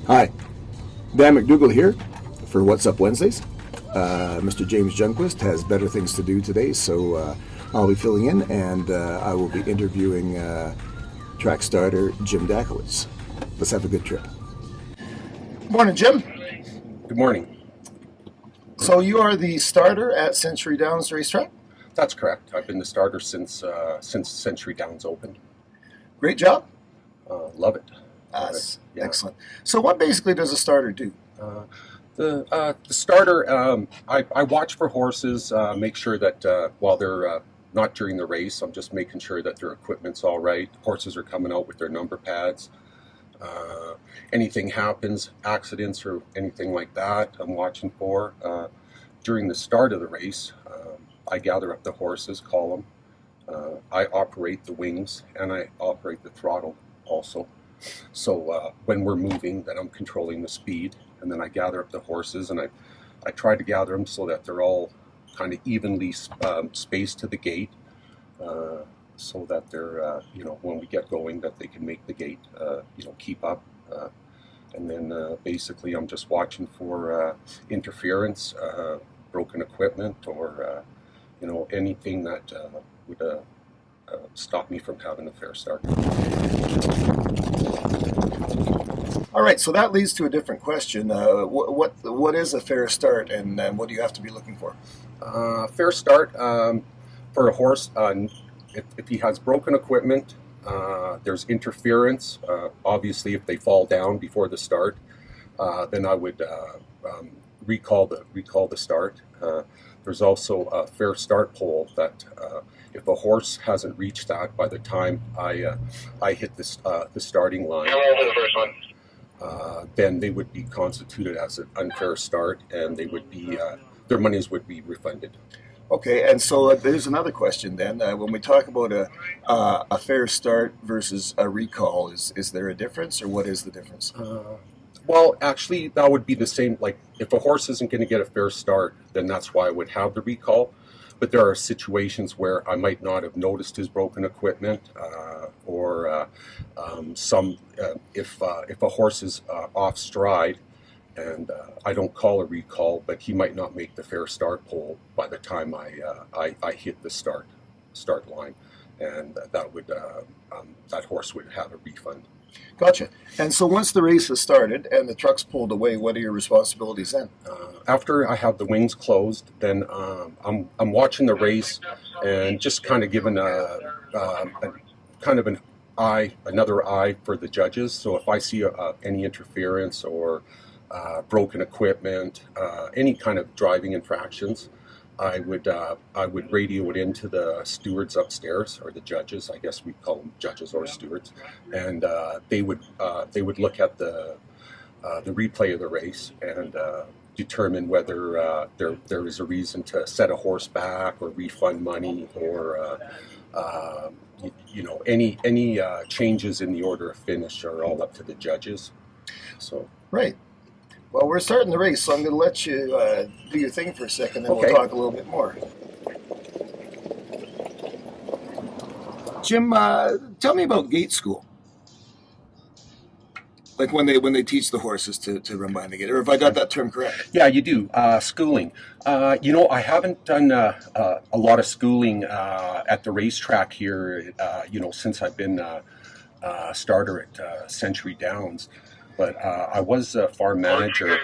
Hi, Dan McDougall here for What's Up Wednesdays. Mr. James Jungquist has better things to do today, so I'll be filling in, and I will be interviewing track starter Jim Dakowitz. Let's have a good trip. Morning, Jim. Good morning. So you are the starter at Century Downs Racetrack? That's correct. I've been the starter since Century Downs opened. Great job. Love it. Yeah. Excellent. So what basically does a starter do? The starter, I watch for horses, make sure that while they're not during the race, I'm just making sure that their equipment's all right. Horses are coming out with their number pads. Anything happens, accidents or anything like that, I'm watching for. During the start of the race, I gather up the horses, call them. I operate the wings and I operate the throttle also. So when we're moving, then I'm controlling the speed, and then I gather up the horses, and I try to gather them so that they're all kind of evenly spaced to the gate, so that they're, when we get going, that they can make the gate, keep up. And then basically I'm just watching for interference, broken equipment, or, anything that would stop me from having a fair start. All right, so that leads to a different question. What is a fair start, and what do you have to be looking for? Fair start for a horse, if he has broken equipment, there's interference. Obviously, if they fall down before the start, then I would recall the start. There's also a fair start pole that if a horse hasn't reached that by the time I hit the starting line, then they would be constituted as an unfair start, and they would be their monies would be refunded. Okay, and so there's another question then. When we talk about a fair start versus a recall, is there a difference, or what is the difference? Well, actually, that would be the same. Like, if a horse isn't going to get a fair start, then that's why I would have the recall. But there are situations where I might not have noticed his broken equipment, or if a horse is off stride, and I don't call a recall, but he might not make the fair start pole by the time I hit the start line, and that horse would have a refund. Gotcha. And so once the race has started and the truck's pulled away, what are your responsibilities then? After I have the wings closed, then I'm watching the race and just kind of giving another eye for the judges. So if I see any interference or broken equipment, any kind of driving infractions, I would radio it into the stewards upstairs, or the judges. I guess we call them judges or stewards, and they would look at the replay of the race and determine whether there is a reason to set a horse back or refund money, or any changes in the order of finish are all up to the judges. So right. Well, we're starting the race, so I'm going to let you do your thing for a second, and okay. We'll talk a little bit more. Jim, tell me about gate school. Like when they teach the horses to run behind the gate, or if I got that term correct. Yeah, you do. Schooling. I haven't done a lot of schooling at the racetrack here, since I've been starter at Century Downs. But I was a farm manager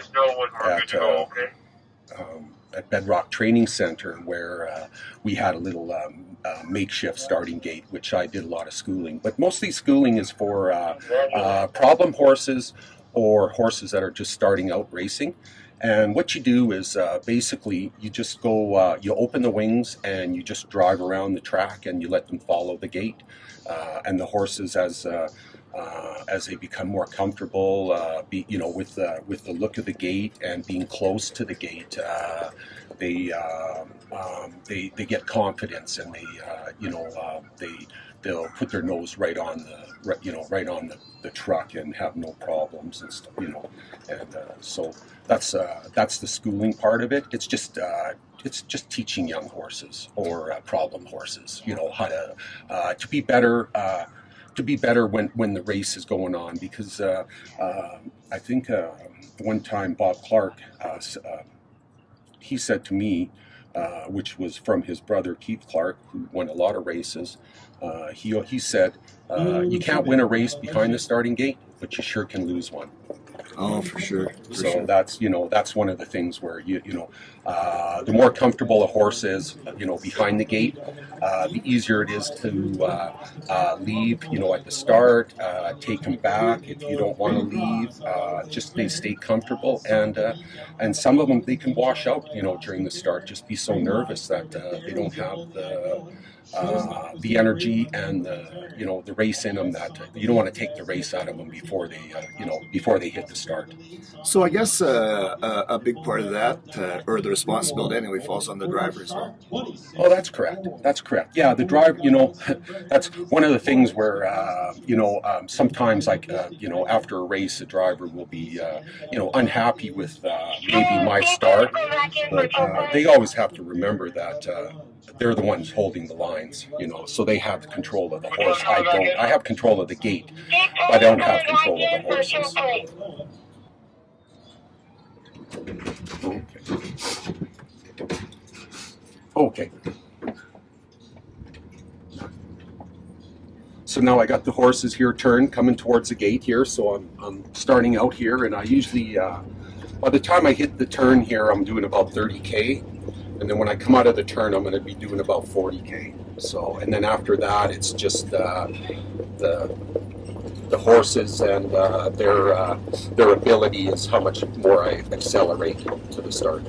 at Bedrock Training Center, where we had a little makeshift starting gate, which I did a lot of schooling. But mostly schooling is for problem horses or horses that are just starting out racing. And what you do is basically you just go, you open the wings and you just drive around the track and you let them follow the gate. And the horses, as they become more comfortable, with the look of the gate and being close to the gate, they get confidence, and they'll put their nose right on the truck and have no problems and stuff, and so that's the schooling part of it. It's just teaching young horses or problem horses, how to be better. to be better when the race is going on, because I think one time Bob Clark, he said to me, which was from his brother Keith Clark, who won a lot of races, he said, you can't win a race behind the starting gate, but you sure can lose one. Oh, for sure. So that's one of the things where the more comfortable a horse is, behind the gate, the easier it is to leave, at the start, take him back if you don't want to leave. Just they stay comfortable, and some of them they can wash out, during the start. Just be so nervous that they don't have the energy and the race in them, that you don't want to take the race out of them before they hit the start. So I guess a big part of that, or the responsibility anyway, falls on the driver as well. Oh, that's correct. Yeah, the driver, that's one of the things where, sometimes, like, after a race, the driver will be, unhappy with maybe my start, but they always have to remember that they're the ones holding the lines, so they have control of the horse. I don't. I have control of the gate, but I don't have control of the horses. Okay. So now I got the horses here turned, coming towards the gate here. So I'm starting out here, and I usually, by the time I hit the turn here, I'm doing about 30K. And then when I come out of the turn, I'm going to be doing about 40K. So, and then after that, it's just the horses and their ability is how much more I accelerate to the start.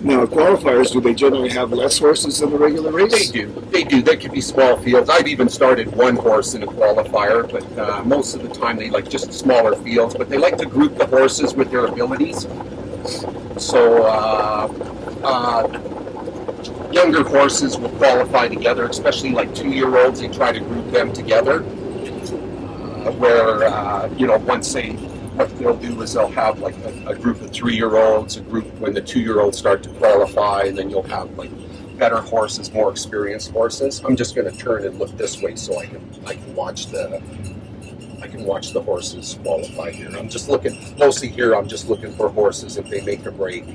Now, qualifiers, do they generally have less horses than the regular race? They do. They could be small fields. I've even started one horse in a qualifier, but most of the time they like just smaller fields. But they like to group the horses with their abilities. So younger horses will qualify together, especially like 2-year-olds. They try to group them together. Once what they'll do is they'll have like a group of 3-year-olds, a group when the 2-year-olds start to qualify, and then you'll have like better horses, more experienced horses. I'm just going to turn and look this way so I can watch the horses qualify here. I'm just looking mostly here. I'm just looking for horses. If they make a break,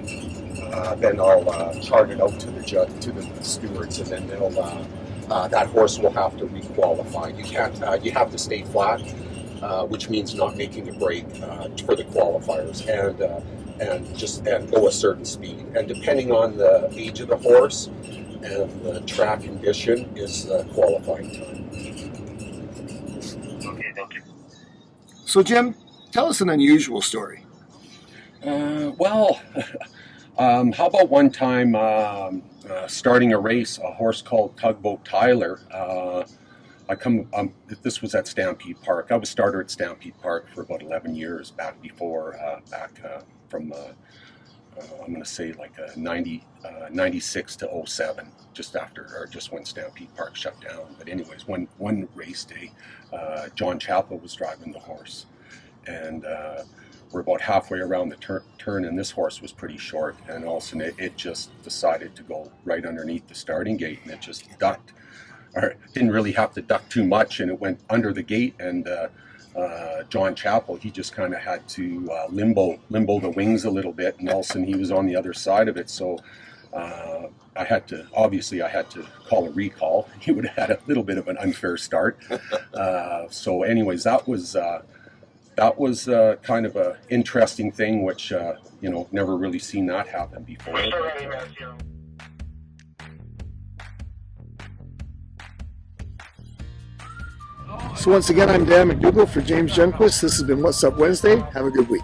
then I'll chart it out to the stewards, and then they'll that horse will have to requalify. You can't. You have to stay flat. Which means not making a break for the qualifiers, and go a certain speed. And depending on the age of the horse and the track condition is the qualifying time. Okay, thank you. So, Jim, tell us an unusual story. How about one time starting a race, a horse called Tugboat Tyler. This was at Stampede Park. I was starter at Stampede Park for about 11 years back from I'm going to say like 96 to 07, just when Stampede Park shut down. But anyways, one race day, John Chappell was driving the horse, and we're about halfway around the turn, and this horse was pretty short, and all of a sudden it just decided to go right underneath the starting gate, and it just ducked. Or didn't really have to duck too much, and it went under the gate, and John Chappell, he just kind of had to limbo the wings a little bit, and all of a sudden he was on the other side of it. So I had to call a recall. He would have had a little bit of an unfair start. So anyways, that was kind of a interesting thing, which never really seen that happen before. So once again, I'm Dan McDougall for James Jungquist. This has been What's Up Wednesday. Have a good week.